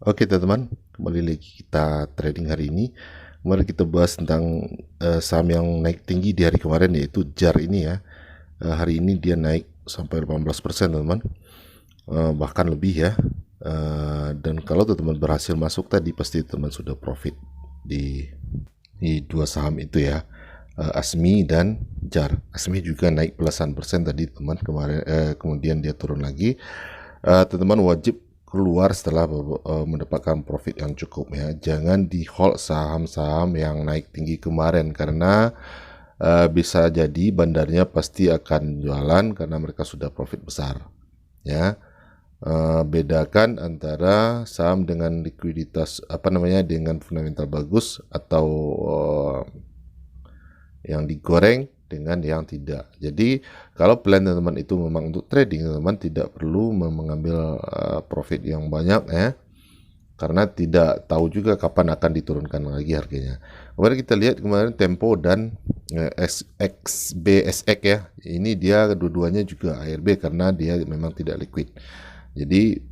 Oke teman-teman, kembali lagi kita trading hari ini. Kemarin kita bahas tentang saham yang naik tinggi di hari kemarin, yaitu JAR ini ya. Hari ini dia naik sampai 18% teman-teman, bahkan lebih ya. Dan kalau teman-teman berhasil masuk tadi, pasti teman sudah profit di dua saham itu ya, ASMI dan JAR. ASMI juga naik belasan persen tadi teman kemarin, kemudian dia turun lagi. Teman-teman wajib keluar setelah mendapatkan profit yang cukup ya. Jangan di hold saham-saham yang naik tinggi kemarin, karena bisa jadi bandarnya pasti akan jualan karena mereka sudah profit besar ya. Bedakan antara saham dengan likuiditas dengan fundamental bagus atau yang digoreng dengan yang tidak. Jadi kalau plan teman-teman itu memang untuk trading, teman-teman tidak perlu mengambil profit yang banyak ya, karena tidak tahu juga kapan akan diturunkan lagi harganya. Kemarin kita lihat Tempo dan XBSX ya, ini dia dua-duanya juga ARB karena dia memang tidak liquid. Jadi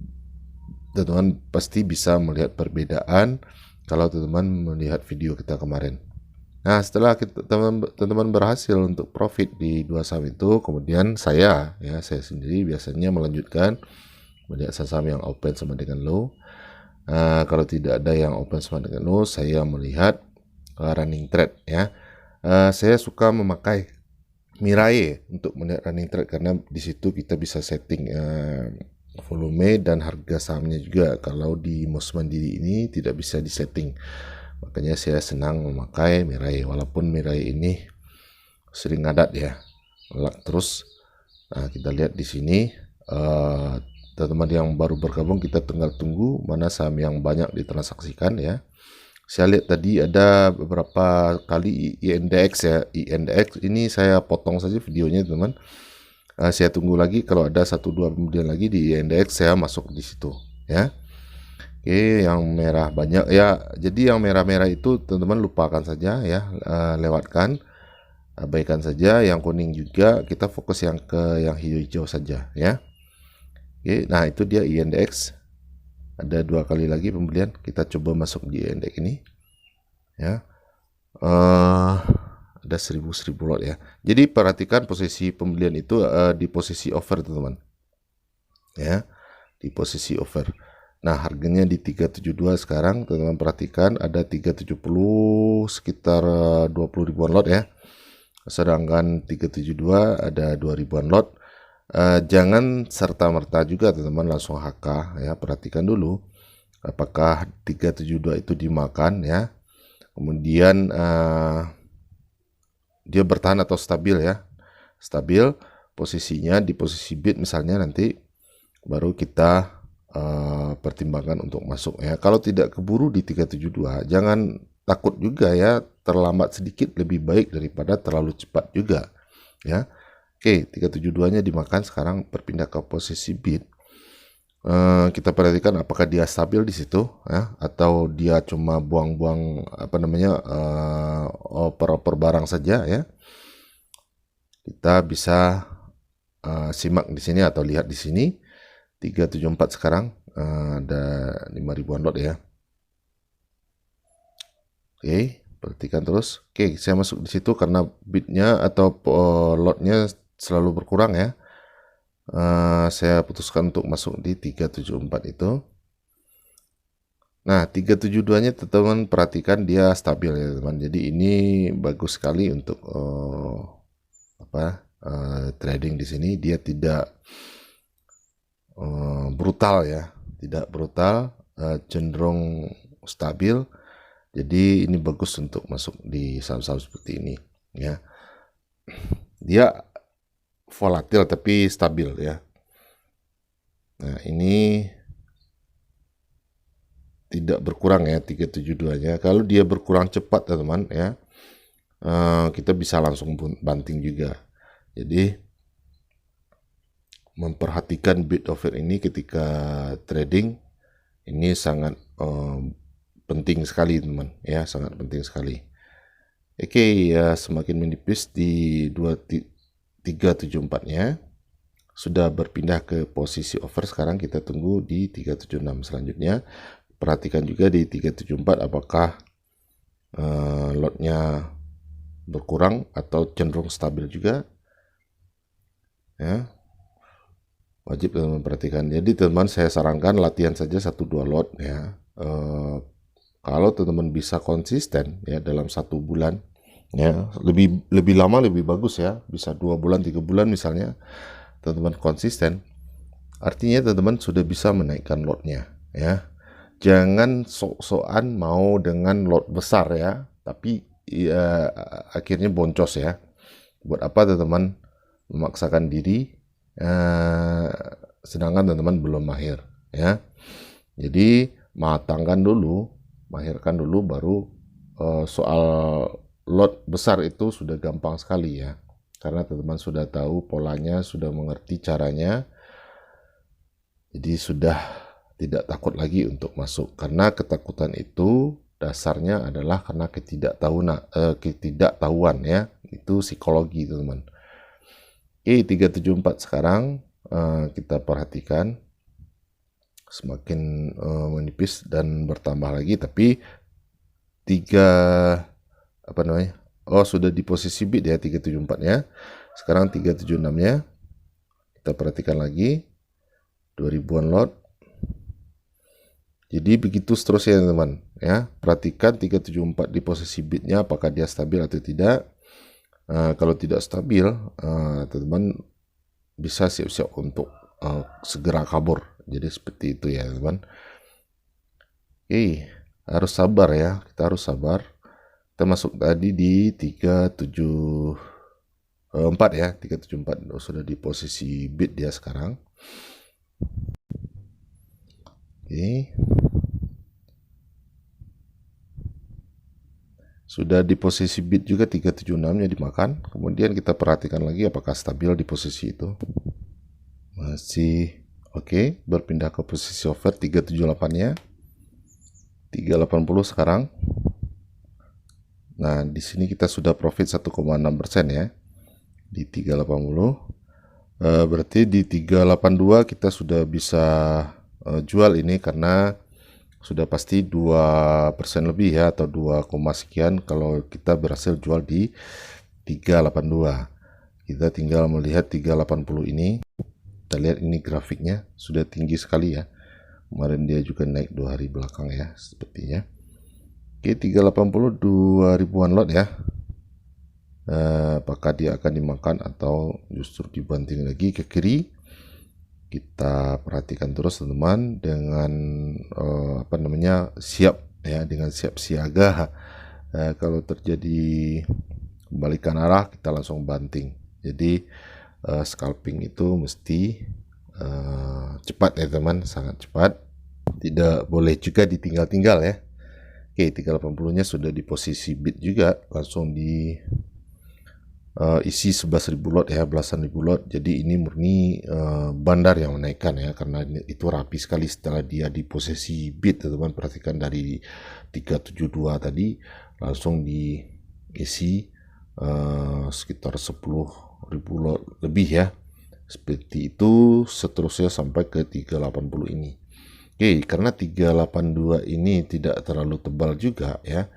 teman-teman pasti bisa melihat perbedaan kalau teman-teman melihat video kita kemarin. Nah, setelah teman-teman berhasil untuk profit di dua saham itu, kemudian saya sendiri biasanya melanjutkan melihat saham yang open sama dengan low. Kalau tidak ada yang open sama dengan low, saya melihat running trade ya. Saya suka memakai Mirai untuk melihat running trade karena di situ kita bisa setting volume dan harga sahamnya juga. Kalau di MOS Mandiri ini tidak bisa disetting. Makanya saya senang memakai Mirai, walaupun Mirai ini sering ngadat ya, melak terus. Nah, kita lihat di sini, teman-teman yang baru bergabung, kita tinggal tunggu mana saham yang banyak ditransaksikan ya. Saya lihat tadi ada beberapa kali INDX ya. INDX ini saya potong saja videonya teman-teman. Saya tunggu lagi, kalau ada 1-2 kemudian lagi di INDX saya masuk di situ ya. Oke, yang merah banyak ya. Jadi yang merah-merah itu teman-teman lupakan saja ya, lewatkan, abaikan saja. Yang kuning juga kita fokus yang ke yang hijau-hijau saja ya. Oke, nah itu dia INDX. Ada 2 kali lagi pembelian. Kita coba masuk di INDX ini ya. Ada 1000 lot ya. Jadi perhatikan posisi pembelian itu di posisi over teman-teman ya, di posisi over. Nah, harganya di 372 sekarang, teman-teman perhatikan ada 370 sekitar 20 ribuan lot ya. Sedangkan 372 ada 2 ribuan lot. Jangan serta-merta juga teman-teman langsung HK ya, perhatikan dulu apakah 372 itu dimakan ya. Kemudian dia bertahan atau stabil ya. Stabil posisinya di posisi bid misalnya, nanti baru kita pertimbangkan untuk masuk ya. Kalau tidak keburu di 372, jangan takut juga ya, terlambat sedikit lebih baik daripada terlalu cepat juga ya. Oke, 372 nya dimakan, sekarang berpindah ke posisi bid. Kita perhatikan apakah dia stabil di situ ya, atau dia cuma buang-buang oper-oper barang saja ya. Kita bisa simak di sini atau lihat di sini 374 sekarang, ada 5 ribuan lot ya. Oke, perhatikan terus. Oke, saya masuk di situ karena bidnya atau lotnya selalu berkurang ya. Saya putuskan untuk masuk di 374 itu. Nah, 372-nya teman-teman perhatikan dia stabil ya teman. Jadi ini bagus sekali untuk trading di sini. Dia tidak brutal ya, tidak brutal, cenderung stabil. Jadi ini bagus untuk masuk di saham-saham seperti ini ya. Dia volatil tapi stabil ya. Nah, ini tidak berkurang ya 372-nya. Kalau dia berkurang cepat teman-teman ya, kita bisa langsung banting juga. Jadi memperhatikan bid offer ini ketika trading ini sangat penting sekali teman ya, sangat penting sekali. Oke ya, semakin menipis di 374-nya sudah berpindah ke posisi over. Sekarang kita tunggu di 376 selanjutnya. perhatikan juga di 374 apakah lotnya berkurang atau cenderung stabil juga ya. Wajib teman-teman perhatikan. Jadi teman-teman saya sarankan latihan saja 1-2 lot ya. Kalau teman-teman bisa konsisten ya dalam 1 bulan ya, lebih lama lebih bagus ya, bisa 2 bulan 3 bulan misalnya teman-teman konsisten, artinya teman-teman sudah bisa menaikkan lotnya ya. Jangan sok-sokan mau dengan lot besar ya, tapi ya, akhirnya boncos ya. Buat apa teman-teman memaksakan diri sedangkan teman-teman belum mahir ya. Jadi matangkan dulu, mahirkan dulu, baru soal lot besar itu sudah gampang sekali ya, karena teman-teman sudah tahu polanya, sudah mengerti caranya, jadi sudah tidak takut lagi untuk masuk. Karena ketakutan itu dasarnya adalah karena ketidaktahuan ya, itu psikologi teman-teman. Oke, 374 sekarang kita perhatikan semakin menipis dan bertambah lagi, tapi sudah di posisi bid ya 374 ya. Sekarang 376 nya kita perhatikan lagi 2000-an lot. Jadi begitu seterusnya teman-teman ya. Perhatikan 374 di posisi bidnya apakah dia stabil atau tidak. Kalau tidak stabil, teman-teman bisa siap-siap untuk segera kabur. Jadi seperti itu ya teman-teman. Oke, harus sabar ya, kita harus sabar. Kita masuk tadi di 374 ya, 374 sudah di posisi bid dia sekarang. Oke. Sudah di posisi bid juga 376-nya dimakan. Kemudian kita perhatikan lagi apakah stabil di posisi itu. Masih oke, berpindah ke posisi over 378-nya. 380 sekarang. Nah, di sini kita sudah profit 1,6% ya. Di 380. Berarti di 382 kita sudah bisa jual ini karena sudah pasti 2% lebih ya, atau 2, sekian kalau kita berhasil jual di 382. Kita tinggal melihat 380 ini. Kita lihat ini grafiknya sudah tinggi sekali ya. Kemarin dia juga naik 2 hari belakang ya sepertinya. Oke, 380 2000-an lot ya. Apakah dia akan dimakan atau justru dibanting lagi ke kiri? Kita perhatikan terus teman-teman dengan siap ya, dengan siap siaga. Kalau terjadi kebalikan arah kita langsung banting. Jadi scalping itu mesti cepat ya teman, sangat cepat. Tidak boleh juga ditinggal-tinggal ya. Oke, 380-nya sudah di posisi bid juga, langsung di isi 11.000 lot ya, belasan ribu lot. Jadi ini murni bandar yang menaikkan ya, karena itu rapi sekali setelah dia di posisi bid teman-teman. Perhatikan dari 372 tadi langsung di isi sekitar 10.000 lot lebih ya, seperti itu seterusnya sampai ke 380 ini. Oke, karena 382 ini tidak terlalu tebal juga ya,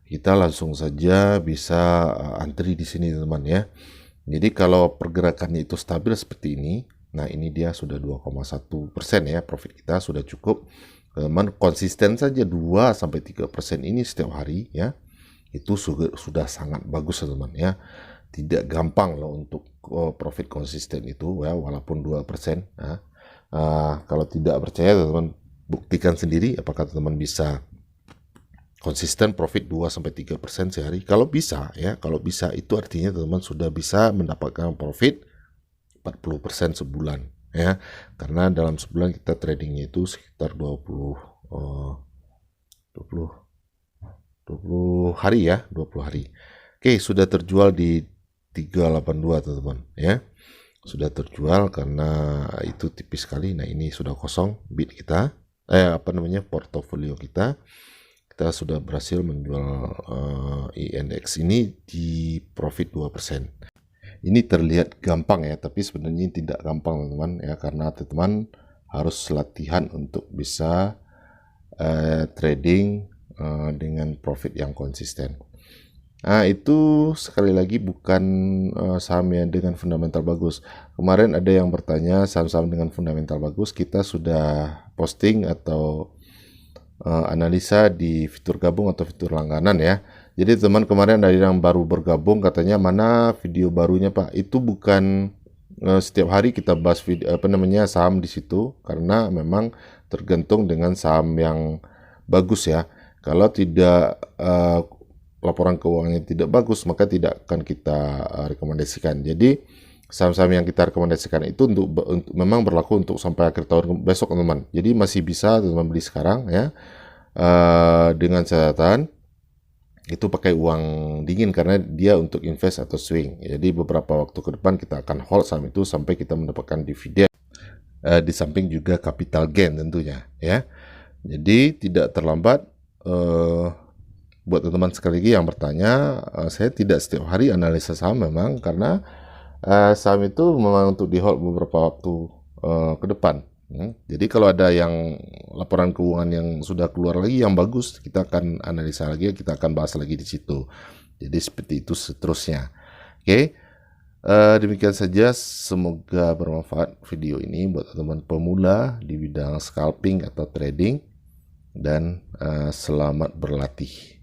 kita langsung saja bisa antri di sini teman-teman ya. Jadi kalau pergerakannya itu stabil seperti ini, nah ini dia sudah 2,1% ya, profit kita sudah cukup. Teman konsisten saja 2-3% ini setiap hari ya, itu sudah sangat bagus teman-teman ya. Tidak gampang loh untuk profit konsisten itu ya, walaupun 2%. Nah, kalau tidak percaya teman-teman buktikan sendiri apakah teman-teman bisa konsisten profit 2-3% sehari. Kalau bisa ya, kalau bisa itu artinya teman-teman sudah bisa mendapatkan profit 40% sebulan ya. Karena dalam sebulan kita tradingnya itu sekitar 20 hari ya, 20 hari. Oke, sudah terjual di 382 teman-teman ya. Sudah terjual karena itu tipis sekali. Nah, ini sudah kosong bid kita. Portofolio kita. Kita sudah berhasil menjual INX ini di profit 2%. Ini terlihat gampang ya, tapi sebenarnya tidak gampang teman-teman ya, karena teman-teman harus latihan untuk bisa trading dengan profit yang konsisten. Nah, itu sekali lagi bukan saham yang dengan fundamental bagus. Kemarin ada yang bertanya saham-saham dengan fundamental bagus, kita sudah posting atau analisa di fitur gabung atau fitur langganan ya. Jadi teman kemarin ada yang baru bergabung katanya mana video barunya Pak? Itu bukan setiap hari kita bahas video, saham di situ, karena memang tergantung dengan saham yang bagus ya. Kalau tidak laporan keuangannya tidak bagus, maka tidak akan kita rekomendasikan. Jadi saham-saham yang kita rekomendasikan itu untuk memang berlaku untuk sampai akhir tahun besok teman-teman. Jadi masih bisa teman-teman beli sekarang ya, dengan catatan itu pakai uang dingin karena dia untuk invest atau swing. Jadi beberapa waktu ke depan kita akan hold saham itu sampai kita mendapatkan dividen, di samping juga capital gain tentunya ya. Jadi tidak terlambat. Buat teman-teman sekali lagi yang bertanya, saya tidak setiap hari analisa saham memang, karena saham itu memang untuk di hold beberapa waktu ke depan. Jadi kalau ada yang laporan keuangan yang sudah keluar lagi yang bagus, kita akan analisa lagi, kita akan bahas lagi di situ. Jadi seperti itu seterusnya. Oke, demikian saja. Semoga bermanfaat video ini buat teman-teman pemula di bidang scalping atau trading, dan selamat berlatih.